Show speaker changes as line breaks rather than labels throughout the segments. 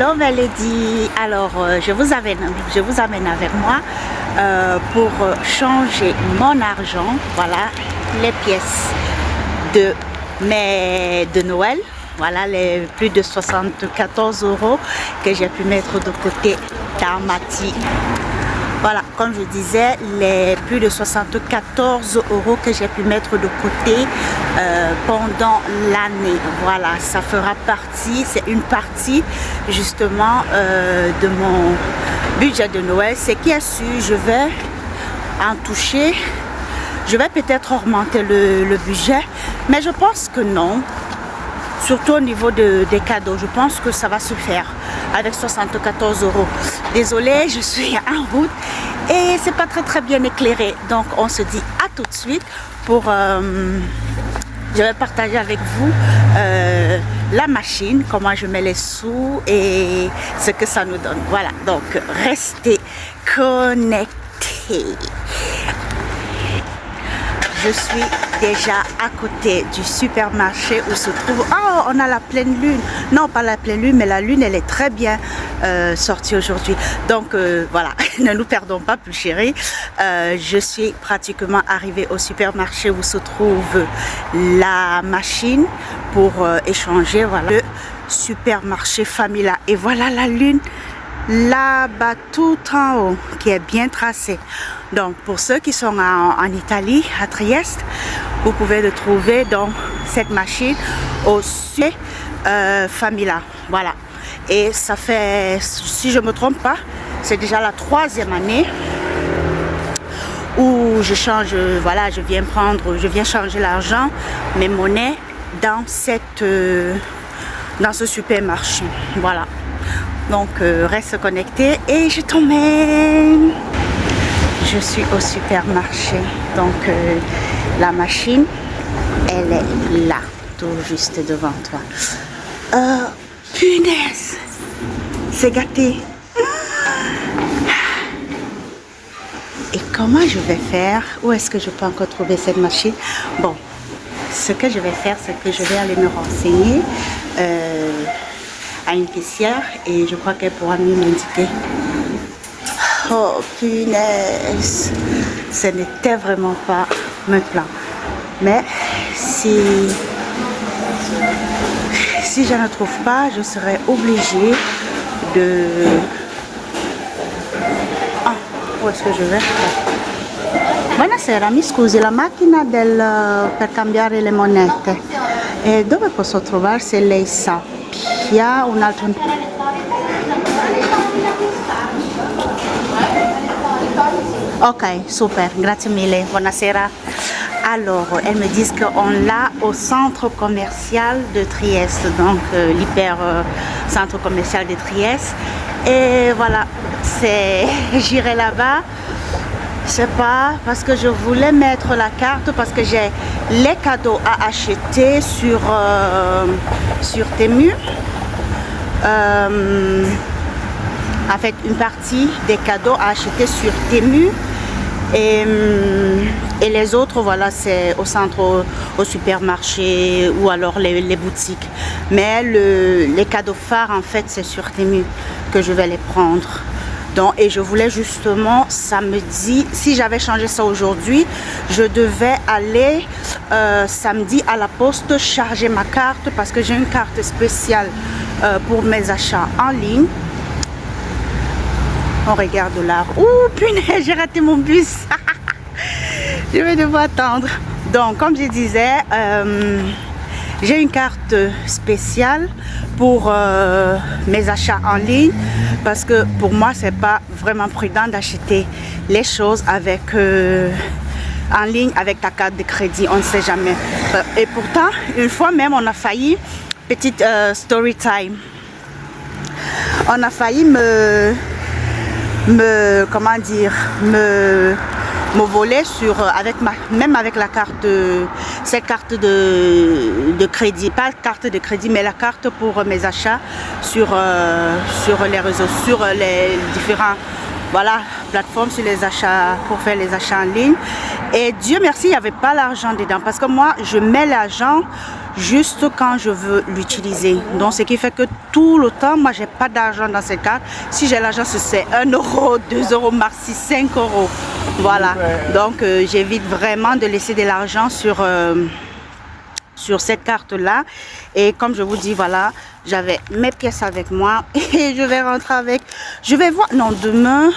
Hello Melody, alors je vous amène avec moi pour changer mon argent, voilà les pièces de Noël, voilà les plus de 74 € que j'ai pu mettre de côté dans ma petite. Voilà, comme je disais, les plus de 74 € que j'ai pu mettre de côté pendant l'année. Voilà, ça fera partie, c'est une partie justement de mon budget de Noël. C'est qui est sûr, je vais en toucher. Je vais peut-être augmenter le budget, mais je pense que non. Surtout au niveau des cadeaux, je pense que ça va se faire avec 74 €. Désolée, je suis en route et c'est pas très bien éclairé. Donc on se dit à tout de suite pour... je vais partager avec vous la machine, comment je mets les sous et ce que ça nous donne. Voilà, donc restez connectés. Je suis déjà à côté du supermarché où se trouve... Oh, on a la pleine lune. Non, pas la pleine lune, mais la lune, elle est très bien sortie aujourd'hui. Donc, voilà, ne nous perdons pas, plus chérie. Je suis pratiquement arrivée au supermarché où se trouve la machine pour échanger. Voilà, le supermarché Famila. Et voilà la lune là-bas tout en haut qui est bien tracé. Donc pour ceux qui sont en Italie, à Trieste, vous pouvez le trouver dans cette machine au sud Famila. Voilà, et ça fait, si je me trompe pas, c'est déjà la 3e année où je change. Voilà, je viens changer l'argent, mes monnaies dans ce supermarché. Voilà. Donc reste connecté et je t'emmène. Je suis au supermarché. Donc la machine, elle est là, tout juste devant toi. Punaise, c'est gâté. Et comment je vais faire? Où est-ce que je peux encore trouver cette machine? Bon, ce que je vais faire, c'est que je vais aller me renseigner à une caissière et je crois qu'elle pourra mieux m'indiquer. Oh punaise, ce n'était vraiment pas mon plan, mais si je ne trouve pas, je serai obligée de... Ah, où est-ce que je vais? Buonasera, mi scusi, la macchina per cambiare le monete, e dove posso trovare, se lei sa? Il y a un altro... Ok, super, grazie mille, buonasera. Alors, elles me disent qu'on l'a au centre commercial de Trieste, donc l'hyper centre commercial de Trieste. Et voilà, j'irai là-bas. Je sais pas, parce que je voulais mettre la carte, parce que j'ai les cadeaux à acheter sur Temu. En fait, une partie des cadeaux à acheter sur Temu et les autres, voilà, c'est au centre, au supermarché ou alors les boutiques. Mais les cadeaux phares, en fait, c'est sur Temu que je vais les prendre. Donc, et je voulais justement samedi, si j'avais changé ça aujourd'hui, je devais aller samedi à la poste charger ma carte parce que j'ai une carte spéciale pour mes achats en ligne. On regarde là. Ouh, punaise, j'ai raté mon bus. Je vais devoir attendre. Donc, comme je disais, j'ai une carte spéciale pour mes achats en ligne parce que pour moi, c'est pas vraiment prudent d'acheter les choses avec en ligne avec ta carte de crédit. On ne sait jamais. Et pourtant, une fois même, on a failli, petite story time, on a failli comment dire, me voler même avec la carte cette carte de crédit, pas carte de crédit mais la carte pour mes achats sur les réseaux, sur les différents, voilà, plateforme sur les achats, pour faire les achats en ligne. Et Dieu merci, il n'y avait pas l'argent dedans. Parce que moi, je mets l'argent juste quand je veux l'utiliser. Donc, ce qui fait que tout le temps, moi, j'ai pas d'argent dans cette carte. Si j'ai l'argent, c'est 1 euro, 2 euros, maxi 5 euros. Voilà. Donc, j'évite vraiment de laisser de l'argent sur cette carte-là. Et comme je vous dis, voilà, j'avais mes pièces avec moi et je vais rentrer avec. Je vais voir. Non, demain,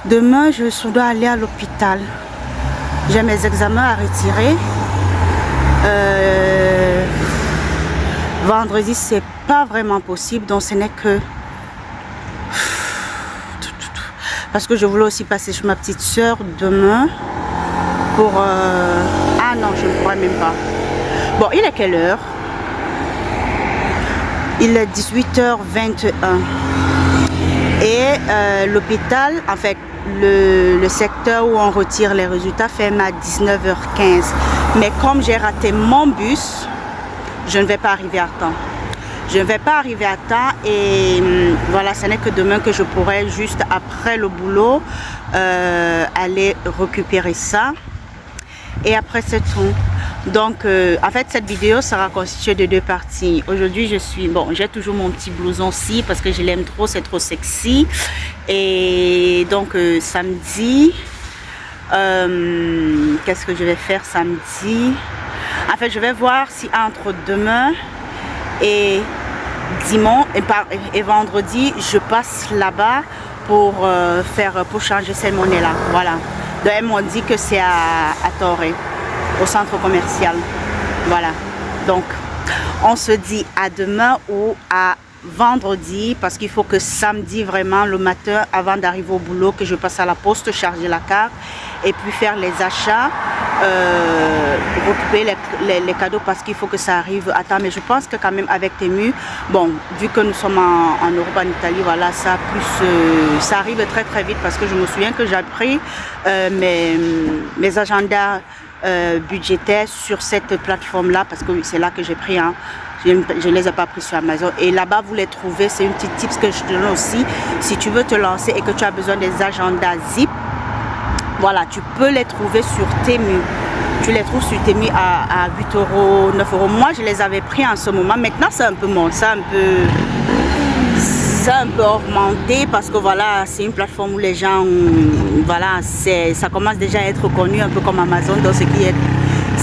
je dois aller à l'hôpital. J'ai mes examens à retirer. Vendredi, c'est pas vraiment possible, donc ce n'est que parce que je voulais aussi passer chez ma petite soeur demain pour ah non, je ne pourrais même pas. Bon, il est quelle heure? Il est 18h21 et l'hôpital, en fait, le secteur où on retire les résultats ferme à 19h15. Mais comme j'ai raté mon bus, je ne vais pas arriver à temps. Je ne vais pas arriver à temps et voilà, ce n'est que demain que je pourrai juste après le boulot aller récupérer ça. Et après c'est tout. Donc en fait cette vidéo sera constituée de 2 parties. Aujourd'hui je suis, bon, j'ai toujours mon petit blouson-ci parce que je l'aime trop, c'est trop sexy. Et donc samedi, qu'est-ce que je vais faire samedi? En fait je vais voir si entre demain et dimanche et vendredi je passe là-bas pour changer cette monnaie là. Voilà. Donc elles m'ont dit que c'est à Torrey, au centre commercial. Voilà. Donc on se dit à demain ou à vendredi parce qu'il faut que samedi vraiment le matin avant d'arriver au boulot que je passe à la poste charger la carte et puis faire les achats, récupérer les cadeaux parce qu'il faut que ça arrive à temps. Mais je pense que quand même avec Temu, bon, vu que nous sommes en Europe, en Italie, voilà, ça ça arrive très très vite parce que je me souviens que j'ai pris mes agendas budgétaires sur cette plateforme là parce que c'est là que j'ai pris, hein. Je ne les ai pas pris sur Amazon et là-bas vous les trouvez, c'est une petite tips que je te donne aussi. Si tu veux te lancer et que tu as besoin des agendas zip, voilà, tu peux les trouver sur Temu. Tu les trouves sur Temu à 8 euros, 9 euros. Moi je les avais pris en ce moment. Maintenant c'est un peu monté, ça un peu augmenté parce que voilà, c'est une plateforme où les gens, voilà, ça commence déjà à être connu un peu comme Amazon, donc ce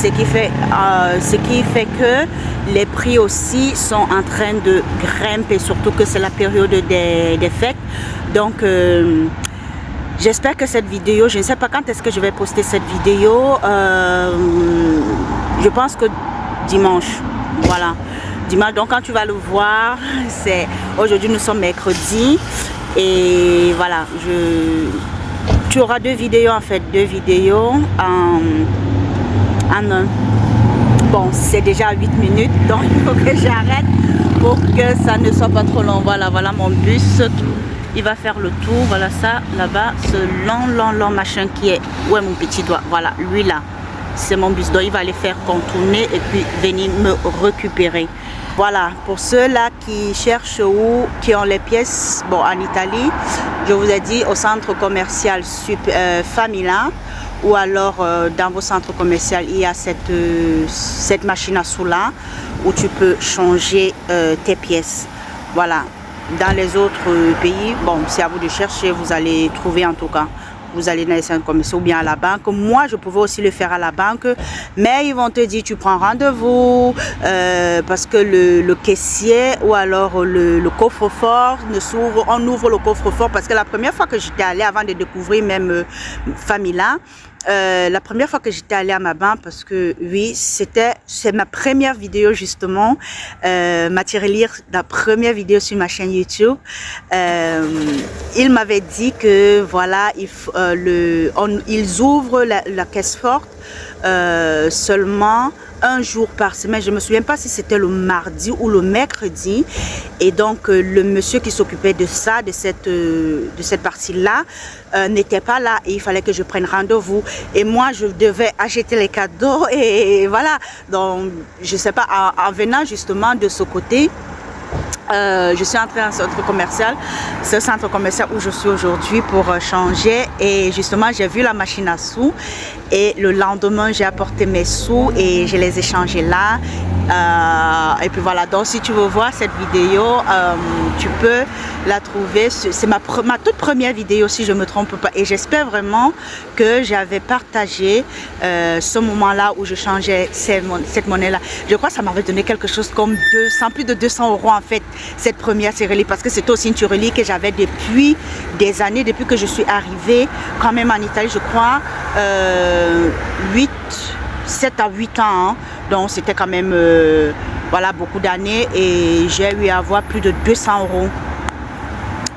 qui fait que les prix aussi sont en train de grimper, surtout que c'est la période des fêtes. Donc j'espère que cette vidéo, je ne sais pas quand est-ce que je vais poster cette vidéo, je pense que dimanche, voilà. Dimanche, donc quand tu vas le voir, c'est aujourd'hui nous sommes mercredi et voilà, tu auras 2 vidéos en fait, 2 vidéos en un. Bon, c'est déjà 8 minutes, donc il faut que j'arrête pour que ça ne soit pas trop long. Voilà, voilà mon bus, il va faire le tour, voilà ça, là-bas, ce long machin qui est, où est mon petit doigt, voilà, lui là, c'est mon bus, donc il va aller faire contourner et puis venir me récupérer. Voilà, pour ceux-là qui cherchent où, qui ont les pièces, bon, en Italie, je vous ai dit au centre commercial Famila, ou alors dans vos centres commerciaux, il y a cette machine à sous là, où tu peux changer tes pièces. Voilà, dans les autres pays, bon, c'est à vous de chercher, vous allez trouver en tout cas. Vous allez dans les centres commerciaux ou bien à la banque. Moi, je pouvais aussi le faire à la banque, mais ils vont te dire tu prends rendez-vous parce que le caissier ou alors le coffre-fort ne s'ouvre. On ouvre le coffre-fort parce que la première fois que j'étais allée, avant de découvrir même Famila, la première fois que j'étais allée à ma banque, parce que oui, c'est ma première vidéo justement, Mathilde Lire, la première vidéo sur ma chaîne YouTube. Il m'avait dit que voilà, ils ouvrent la caisse forte seulement un jour par semaine. Je me souviens pas si c'était le mardi ou le mercredi. Et donc le monsieur qui s'occupait de ça, de cette partie-là, n'était pas là et il fallait que je prenne rendez-vous. Et moi, je devais acheter les cadeaux et voilà. Donc, je sais pas, en venant justement de ce côté, Je suis entrée dans un centre commercial, ce centre commercial où je suis aujourd'hui pour changer, et justement j'ai vu la machine à sous et le lendemain j'ai apporté mes sous et je les ai changés là. Et puis voilà, donc si tu veux voir cette vidéo, tu peux la trouver. C'est ma toute première vidéo si je ne me trompe pas, et j'espère vraiment que j'avais partagé ce moment là où je changeais cette monnaie là. Je crois que ça m'avait donné quelque chose comme plus de 200 € en fait, cette première tirelire, parce que c'était aussi une tirelire que j'avais depuis des années, depuis que je suis arrivée quand même en Italie, je crois 7 à 8 ans, hein. Donc c'était quand même voilà, beaucoup d'années, et j'ai eu à avoir plus de 200 €.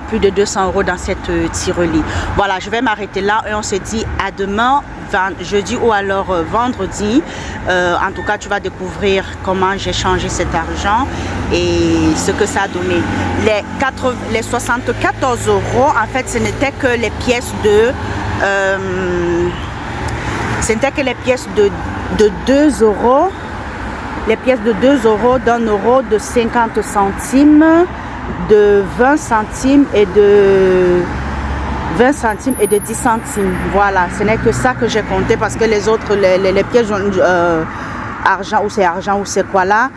Plus de 200 € dans cette tirelire. Voilà, je vais m'arrêter là et on se dit à demain, jeudi ou alors vendredi. En tout cas, tu vas découvrir comment j'ai changé cet argent et ce que ça a donné. Les 74 €, en fait, ce n'était que les pièces de... ce n'était que les pièces de 2 €. Les pièces de 2 €, d'1 €, de 50 centimes, de 20 centimes et de 20 centimes et de 10 centimes. Voilà, ce n'est que ça que j'ai compté, parce que les autres, les pièces argent, ou c'est argent ou c'est quoi là,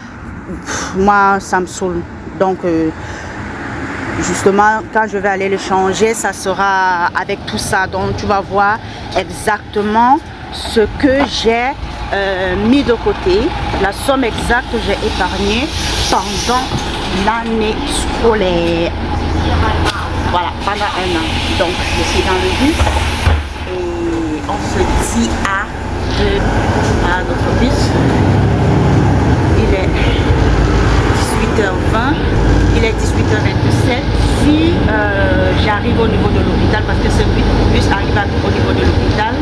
moi ça me saoule. Donc justement, quand je vais aller le changer, ça sera avec tout ça. Donc tu vas voir exactement ce que j'ai mis de côté, la somme exacte que j'ai épargnée pendant l'année scolaire. Voilà, pendant 1 an. Donc je suis dans le bus et on se dit à notre bus. Il est 18h20, il est 18h27. Si j'arrive au niveau de l'hôpital, parce que ce bus arrive au niveau de l'hôpital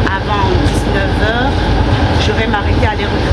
avant 19h, je vais m'arrêter à aller regarder